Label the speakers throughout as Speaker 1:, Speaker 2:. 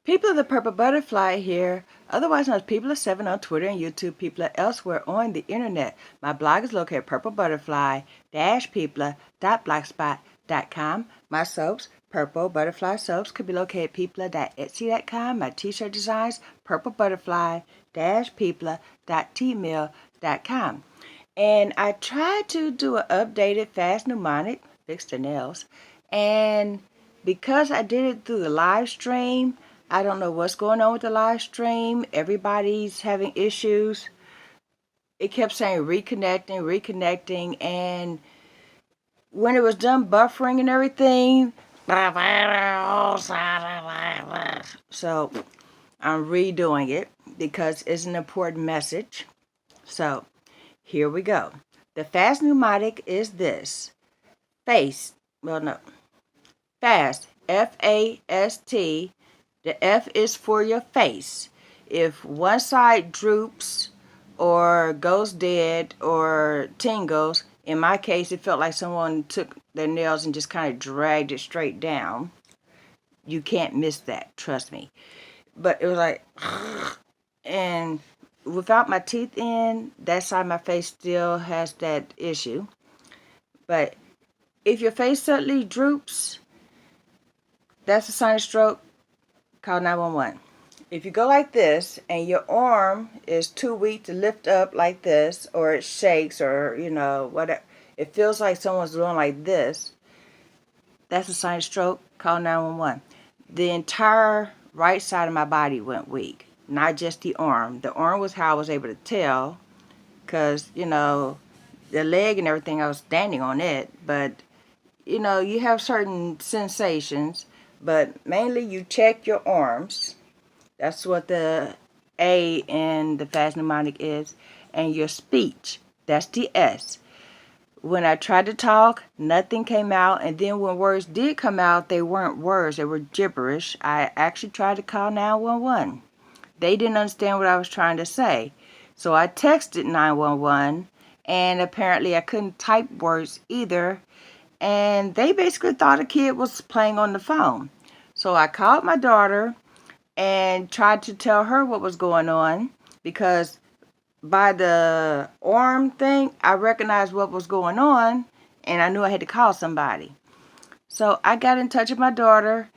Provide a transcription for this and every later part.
Speaker 1: People of the Purple Butterfly here, otherwise known as People of 7 on Twitter and YouTube, people are elsewhere on the internet. My blog is located at purplebutterfly-people.blogspot.com. My soaps, Purple Butterfly Soaps, could be located at people.etsy.com. My t-shirt designs, purplebutterfly-people.tmail.com. And I tried to do an updated fast mnemonic, fix the nails, and because I did it through the live stream, I don't know what's going on with the live stream. Everybody's having issues. It kept saying reconnecting, and when it was done buffering and everything, so I'm redoing it because it's an important message. So here we go. The fast mnemonic is this. Fast, F-A-S-T. The F is for your face. If one side droops or goes dead or tingles, in my case, it felt like someone took their nails and just kind of dragged it straight down. You can't miss that, trust me. But it was like, and without my teeth in, that side of my face still has that issue. But if your face suddenly droops, that's a sign of stroke. Call 911. If you go like this and your arm is too weak to lift up like this, or it shakes, or whatever, it feels like someone's doing like this, that's a sign of stroke. Call 911. The entire right side of my body went weak, not just the arm. The arm was how I was able to tell, because the leg and everything, I was standing on it, but you have certain sensations. But mainly you check your arms. That's what the A in the fast mnemonic is. And your speech. That's the S. When I tried to talk, nothing came out. And then when words did come out, they weren't words. They were gibberish. I actually tried to call 911. They didn't understand what I was trying to say. So I texted 911. And apparently I couldn't type words either. And they basically thought a kid was playing on the phone. So I called my daughter and tried to tell her what was going on, because by the arm thing, I recognized what was going on and I knew I had to call somebody. So I got in touch with my daughter.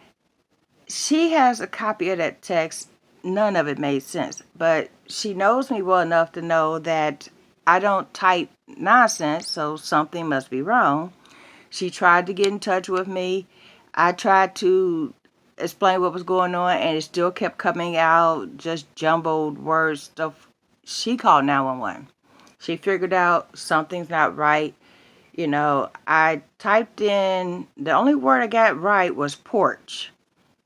Speaker 1: She has a copy of that text. None of it made sense, but she knows me well enough to know that I don't type nonsense, so something must be wrong. She tried to get in touch with me. I tried to explain what was going on, and it still kept coming out, just jumbled words, stuff. She called 911. She figured out something's not right. I typed in, the only word I got right was porch.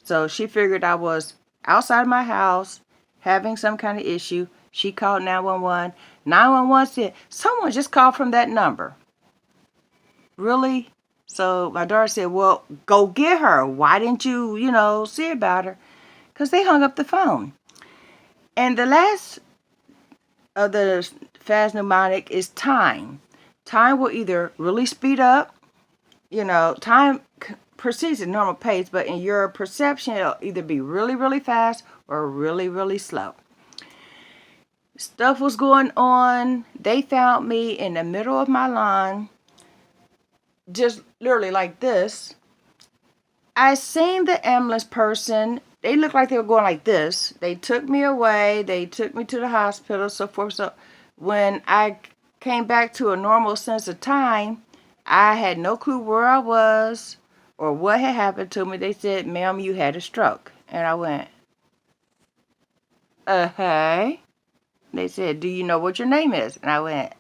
Speaker 1: So she figured I was outside my house having some kind of issue. She called 911. 911 said, someone just called from that number. Really? So my daughter said, well, go get her. Why didn't you, see about her? Because they hung up the phone. And the last of the fast mnemonic is time. Time will either really speed up, time proceeds at normal pace, but in your perception, it'll either be really, really fast or really, really slow. Stuff was going on. They found me in the middle of my lawn, just literally like this. I seen the ambulance person. They looked like they were going like this. They took me away. They took me to the hospital, so forth. So when I came back to a normal sense of time, I had no clue where I was or what had happened to me. They said, ma'am, you had a stroke. And I went, hey. They said, do you know what your name is? And I went,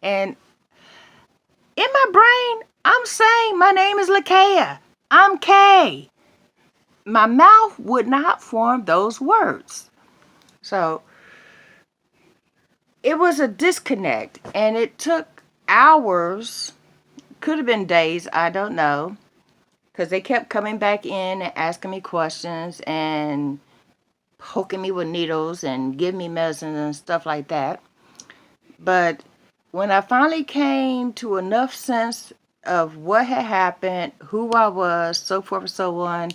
Speaker 1: And in my brain, I'm saying my name is Lakea. I'm Kay. My mouth would not form those words. So it was a disconnect, and it took hours, could have been days, I don't know, because they kept coming back in and asking me questions and poking me with needles and giving me medicine and stuff like that. But when I finally came to enough sense of what had happened, who I was, so forth and so on.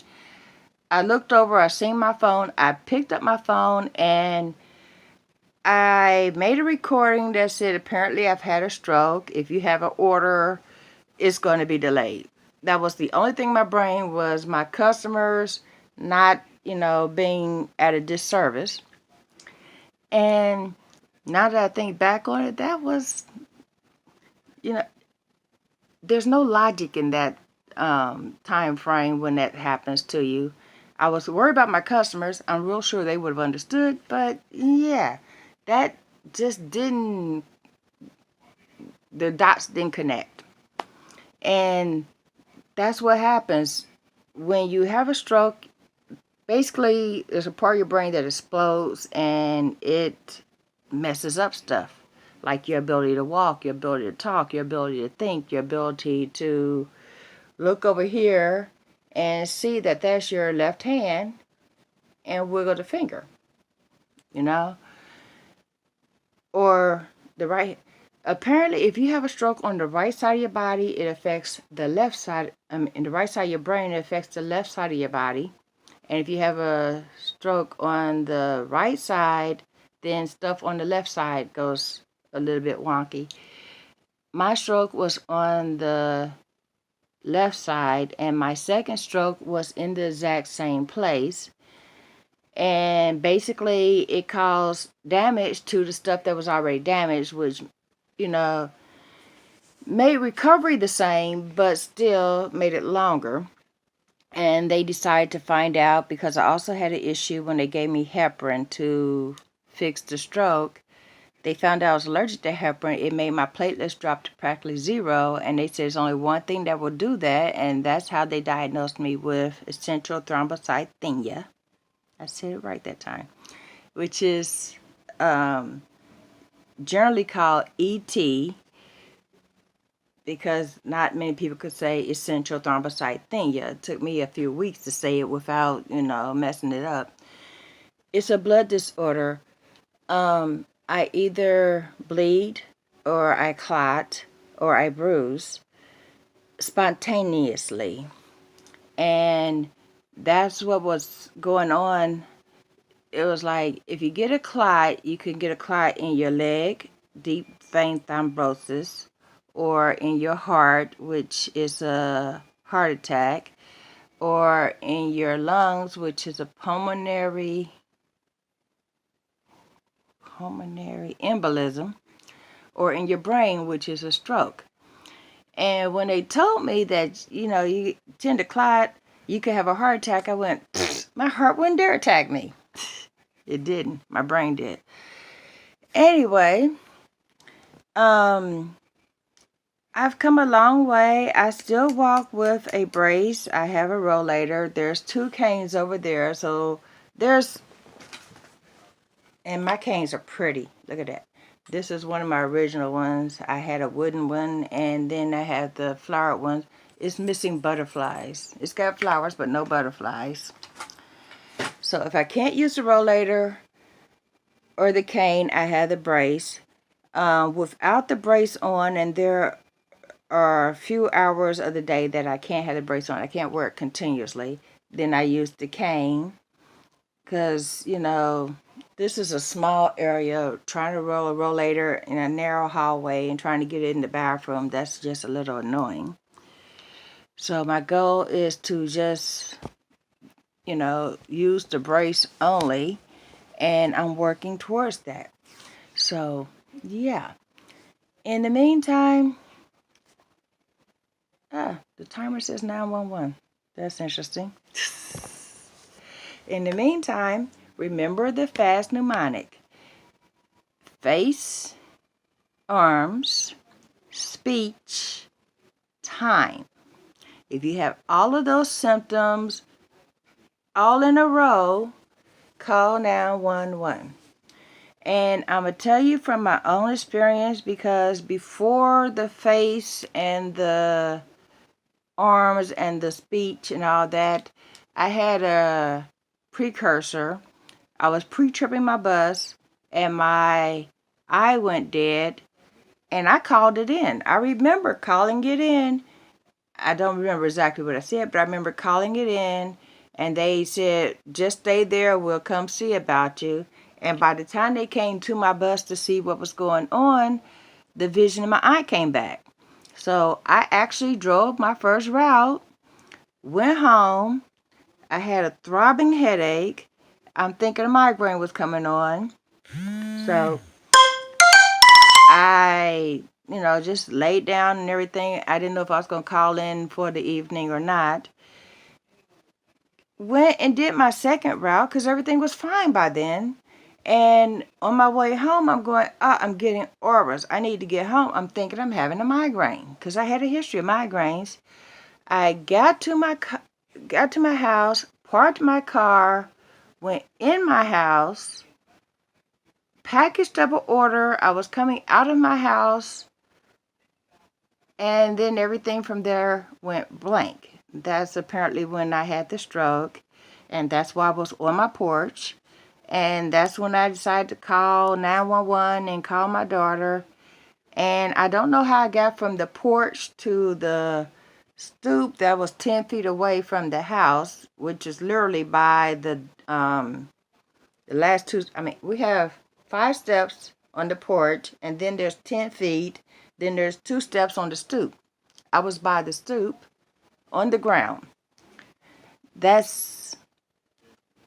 Speaker 1: I looked over, I seen my phone, I picked up my phone, and I made a recording that said, apparently I've had a stroke. If you have an order, it's going to be delayed. That was the only thing in my brain was my customers not, being at a disservice. And now that I think back on it, that was, there's no logic in that time frame when that happens to you. I was worried about my customers. I'm real sure they would have understood, but yeah, that just didn't, the dots didn't connect. And that's what happens when you have a stroke. Basically, there's a part of your brain that explodes and it messes up stuff like your ability to walk, your ability to talk, your ability to think, your ability to look over here and see that that's your left hand and wiggle the finger, or the right. Apparently, if you have a stroke on the right side of your body, it affects the left side. In the right side of your brain, it affects the left side of your body. And if you have a stroke on the right side, then stuff on the left side goes a little bit wonky. My stroke was on the left side, and my second stroke was in the exact same place. And basically, it caused damage to the stuff that was already damaged, which, made recovery the same, but still made it longer. And they decided to find out, because I also had an issue when they gave me heparin to fix the stroke. They found out I was allergic to heparin. It made my platelets drop to practically zero, and they said there's only one thing that will do that, and that's how they diagnosed me with essential thrombocythemia. I said it right that time, which is generally called ET, because not many people could say essential thrombocythemia. It took me a few weeks to say it without, messing it up. It's a blood disorder. I either bleed, or I clot, or I bruise spontaneously. And that's what was going on. It was like, if you get a clot, you can get a clot in your leg, deep vein thrombosis, or in your heart, which is a heart attack, or in your lungs, which is a pulmonary embolism, or in your brain, which is a stroke. And when they told me that, you tend to clot, you could have a heart attack, I went, my heart wouldn't dare attack me. It didn't. My brain did. Anyway, I've come a long way. I still walk with a brace. I have a rollator. There's 2 canes over there. So and my canes are pretty. Look at that. This is one of my original ones. I had a wooden one, and then I have the flowered one. It's missing butterflies. It's got flowers, but no butterflies. So if I can't use the rollator or the cane, I have the brace. Without the brace on, and there are a few hours of the day that I can't have the brace on, I can't wear it continuously, then I use the cane, because, this is a small area. Trying to roll a rollator in a narrow hallway and trying to get it in the bathroom, that's just a little annoying. So my goal is to just, use the brace only, and I'm working towards that. So, yeah. In the meantime, the timer says 911. That's interesting. In the meantime, remember the FAST mnemonic. Face, arms, speech, time. If you have all of those symptoms all in a row, call 911. And I'm going to tell you from my own experience, because before the face and the arms and the speech and all that, I had a precursor. I was pre-tripping my bus, and my eye went dead, and I called it in. I remember calling it in, I don't remember exactly what I said, but I remember calling it in, and they said, just stay there, we'll come see about you. And by the time they came to my bus to see what was going on, the vision in my eye came back. So I actually drove my first route, went home. I had a throbbing headache. I'm thinking a migraine was coming on. So I, just laid down and everything. I didn't know if I was going to call in for the evening or not. Went and did my second route because everything was fine by then. And on my way home, I'm going, I'm getting auras. I need to get home. I'm thinking I'm having a migraine because I had a history of migraines. I got to my house, parked my car, went in my house, packaged up an order. I was coming out of my house, and then everything from there went blank. That's apparently when I had the stroke, and that's why I was on my porch. And that's when I decided to call 911 and call my daughter. And I don't know how I got from the porch to the stoop that was 10 feet away from the house, which is literally by the last two. We have 5 steps on the porch, and then there's 10 feet. Then there's 2 steps on the stoop. I was by the stoop on the ground. That's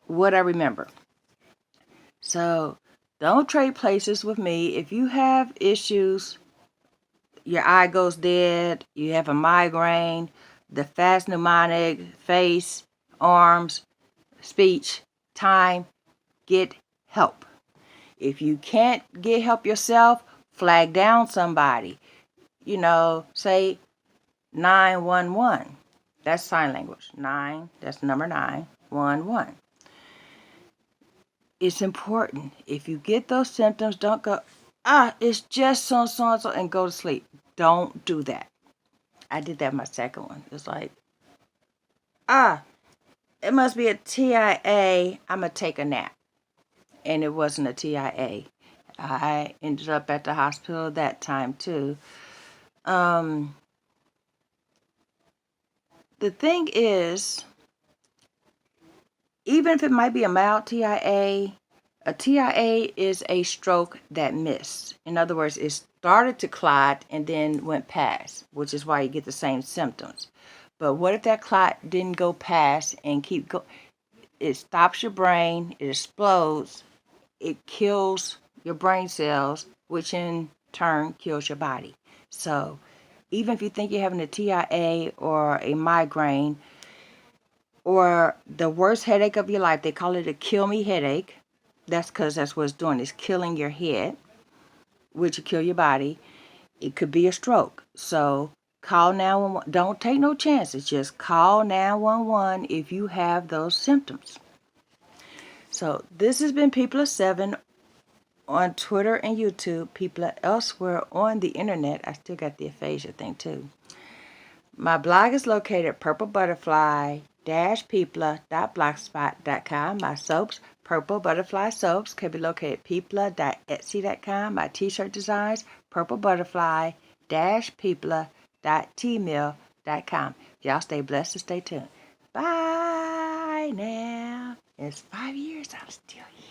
Speaker 1: what I remember. So don't trade places with me. If you have issues, your eye goes dead, you have a migraine, the fast mnemonic, face, arms, speech, time, get help. If you can't get help yourself, flag down somebody. Say 911. That's sign language. 9, that's number 911. It's important. If you get those symptoms, don't go, it's just so and so and go to sleep. Don't do that. I did that my second one. It's like, it must be a TIA. I'm going to take a nap. And it wasn't a TIA. I ended up at the hospital that time too. The thing is, even if it might be a mild TIA, a TIA is a stroke that missed. In other words, it started to clot and then went past, which is why you get the same symptoms. But what if that clot didn't go past and keep going? It stops your brain, it explodes, it kills your brain cells, which in turn kills your body. So even if you think you're having a TIA or a migraine or the worst headache of your life, they call it a kill me headache. That's because that's what it's doing. It's killing your head, which will kill your body. It could be a stroke. So call 911. Don't take no chances. Just call 911 if you have those symptoms. So this has been People of 7 on Twitter and YouTube. People elsewhere on the internet. I still got the aphasia thing too. My blog is located at purplebutterfly-people.blogspot.com. My soaps, Purple Butterfly Soaps, can be located at people.etsy.com. My t-shirt designs, purplebutterfly-people.tmail.com. Y'all stay blessed and stay tuned. Bye now. It's 5 years. I'm still here.